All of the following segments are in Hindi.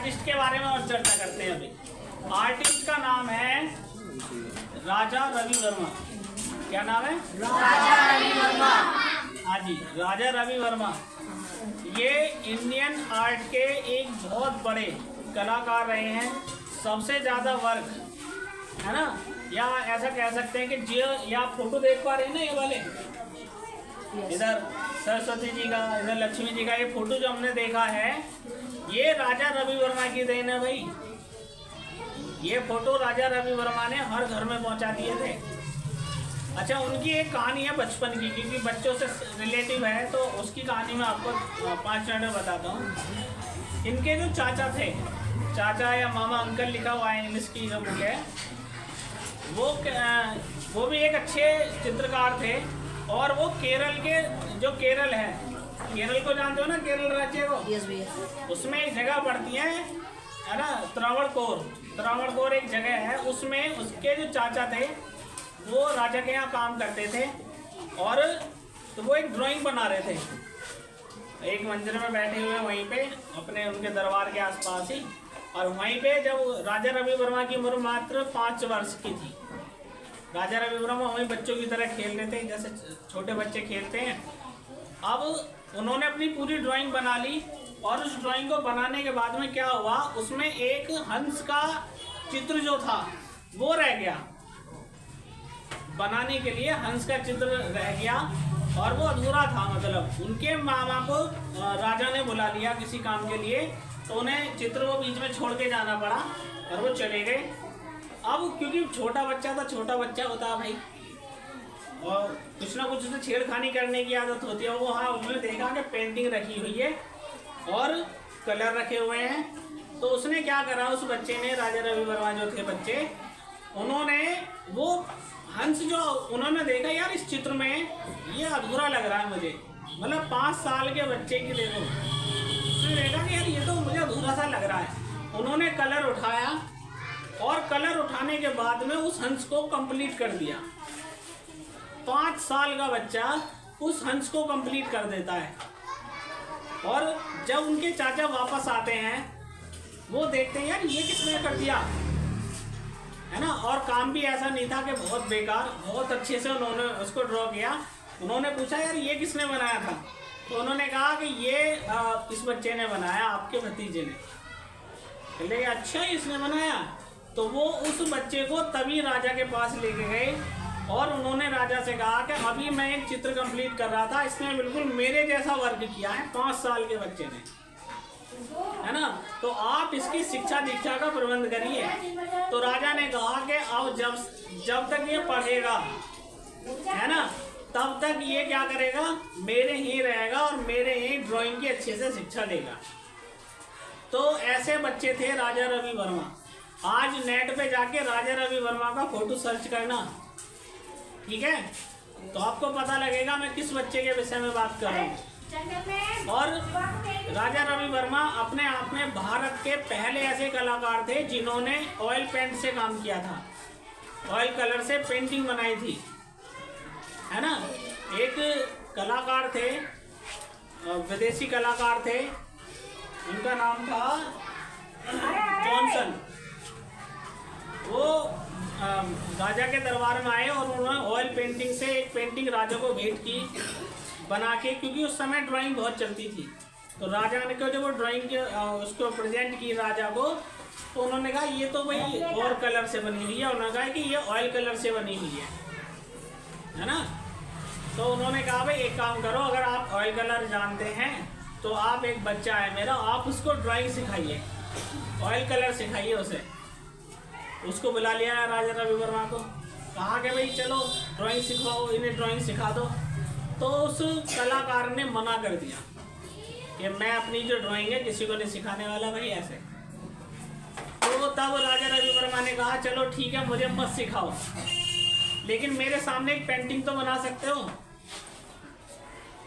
आर्टिस्ट के बारे में और चर्चा करते हैं। अभी आर्टिस्ट का नाम है राजा रवि वर्मा। क्या नाम है? राजा रवि वर्मा। हाँ जी, राजा रवि वर्मा। ये इंडियन आर्ट के एक बहुत बड़े कलाकार रहे हैं। सबसे ज़्यादा वर्क, है ना, या ऐसा कह सकते हैं कि जो या फोटो देख पा रहे हैं ना, ये वाले इधर सरस्वती जी का, इधर लक्ष्मी जी का, ये फोटो जो हमने देखा है ये राजा रवि वर्मा की देन है भाई। ये फोटो राजा रवि वर्मा ने हर घर में पहुंचा दिए थे। अच्छा, उनकी एक कहानी है बचपन की, क्योंकि बच्चों से रिलेटिव है तो उसकी कहानी मैं आपको 5 मिनट में बताता हूँ। इनके जो चाचा थे, चाचा या मामा, अंकल लिखा हुआ है इंग्लिश की जो बुक है, वो भी एक अच्छे चित्रकार थे। और वो केरल के, जो केरल है, केरल को जानते हो ना, केरल राज्य को? यस भैया। उसमें एक जगह पड़ती है ना, त्रावणकोर एक जगह है। उसमें उसके जो चाचा थे वो राजा के यहाँ काम करते थे, और तो वो एक ड्राइंग बना रहे थे एक मंदिर में बैठे हुए वहीं पे अपने उनके दरबार के आसपास ही। और वहीं पे जब राजा रवि वर्मा की उम्र मात्र 5 वर्ष की थी, राजा रवि वर्मा वहीं बच्चों की तरह खेल रहे थे जैसे छोटे बच्चे खेलते हैं। अब उन्होंने अपनी पूरी ड्राइंग बना ली, और उस ड्राइंग को बनाने के बाद में क्या हुआ, उसमें एक हंस का चित्र जो था वो रह गया। बनाने के लिए हंस का चित्र रह गया और वो अधूरा था। मतलब उनके मामा को राजा ने बुला लिया किसी काम के लिए, तो उन्हें चित्र वो बीच में छोड़ के जाना पड़ा और वो चले गए। अब क्योंकि छोटा बच्चा होता है भाई, और कुछ ना कुछ उसे छेड़खानी करने की आदत होती है। वो हाँ, उन्होंने देखा कि पेंटिंग रखी हुई है और कलर रखे हुए हैं, तो उसने क्या करा, उस बच्चे ने, राजा रवि वर्मा जो थे बच्चे, उन्होंने वो हंस जो उन्होंने देखा, यार इस चित्र में ये अधूरा लग रहा है मुझे, मतलब 5 साल के बच्चे की देखो, उसने देखा कि यार ये तो मुझे अधूरा सा लग रहा है। उन्होंने कलर उठाया और कलर उठाने के बाद में उस हंस को कंप्लीट कर दिया। 5 साल का बच्चा उस हंस को कंप्लीट कर देता है। और जब उनके चाचा वापस आते हैं वो देखते हैं, यार ये किसने कर दिया, है ना। और काम भी ऐसा नहीं था कि बहुत बेकार, बहुत अच्छे से उन्होंने उसको ड्रॉ किया। उन्होंने पूछा, यार ये किसने बनाया था, तो उन्होंने कहा कि ये इस बच्चे ने बनाया, आपके भतीजे ने। बोले अच्छा इसने बनाया, तो वो उस बच्चे को तभी राजा के पास लेके गए और उन्होंने राजा से कहा कि अभी मैं एक चित्र कंप्लीट कर रहा था, इसने बिल्कुल मेरे जैसा वर्क किया है 5 साल के बच्चे ने, है ना, तो आप इसकी शिक्षा दीक्षा का प्रबंध करिए। तो राजा ने कहा कि अब जब तक ये पढ़ेगा, है ना, तब तक ये क्या करेगा, मेरे ही रहेगा और मेरे ही ड्राइंग की अच्छे से शिक्षा लेगा। तो ऐसे बच्चे थे राजा रवि वर्मा। आज नेट पे जाके राजा रवि वर्मा का फोटो सर्च करना, ठीक है, तो आपको पता लगेगा मैं किस बच्चे के विषय में बात कर रहा हूँ। और राजा रवि वर्मा अपने आप में भारत के पहले ऐसे कलाकार थे जिन्होंने ऑयल पेंट से काम किया था, ऑयल कलर से पेंटिंग बनाई थी, है ना। एक कलाकार थे, विदेशी कलाकार थे, उनका नाम था जॉनसन। वो राजा के दरबार में आए और उन्होंने ऑयल पेंटिंग से एक पेंटिंग राजा को भेंट की बना के, क्योंकि उस समय ड्राइंग बहुत चलती थी। तो राजा ने कहा, जब वो ड्राइंग उसको प्रेजेंट की राजा को, तो उन्होंने कहा ये तो भाई और कलर से बनी हुई है। उन्होंने कहा कि ये ऑयल कलर से बनी हुई है ना। तो उन्होंने कहा भाई एक काम करो, अगर आप ऑयल कलर जानते हैं तो आप, एक बच्चा है मेरा, आप उसको ड्राइंग सिखाइए, ऑयल कलर सिखाइए उसे। उसको बुला लिया राजा रवि वर्मा को, कहा कि भाई चलो ड्राइंग सिखाओ, इन्हें ड्राइंग सिखा दो। तो उस कलाकार ने मना कर दिया कि मैं अपनी जो ड्राइंग है किसी को नहीं सिखाने वाला भाई, ऐसे। तो तब राजा रवि वर्मा ने कहा चलो ठीक है, मुझे मत सिखाओ, लेकिन मेरे सामने एक पेंटिंग तो बना सकते हो।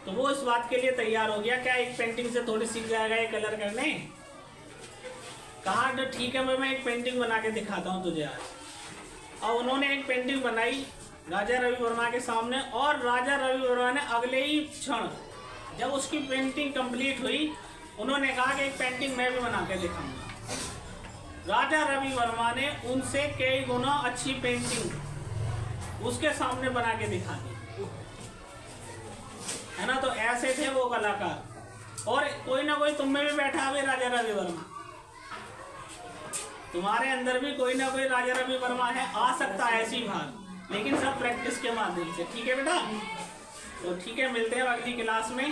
तो वो इस बात के लिए तैयार हो गया, क्या एक पेंटिंग से थोड़ी सीख जाएगा ये कलर करने। कहा तो ठीक है, मैं एक पेंटिंग बना के दिखाता हूँ तुझे आज। और उन्होंने एक पेंटिंग बनाई राजा रवि वर्मा के सामने, और राजा रवि वर्मा ने अगले ही क्षण जब उसकी पेंटिंग कंप्लीट हुई, उन्होंने कहा कि एक पेंटिंग मैं भी बना के दिखाऊंगा। राजा रवि वर्मा ने उनसे कई गुना अच्छी पेंटिंग उसके सामने बना के दिखा दी, है ना। तो ऐसे थे वो कलाकार। और कोई ना कोई तुम में भी बैठा है राजा रवि वर्मा, तुम्हारे अंदर भी कोई ना कोई राजा रवि वर्मा है, आ सकता है ऐसी बात, लेकिन सब प्रैक्टिस के माध्यम से। ठीक है बेटा, तो ठीक है, मिलते हैं अगली क्लास में।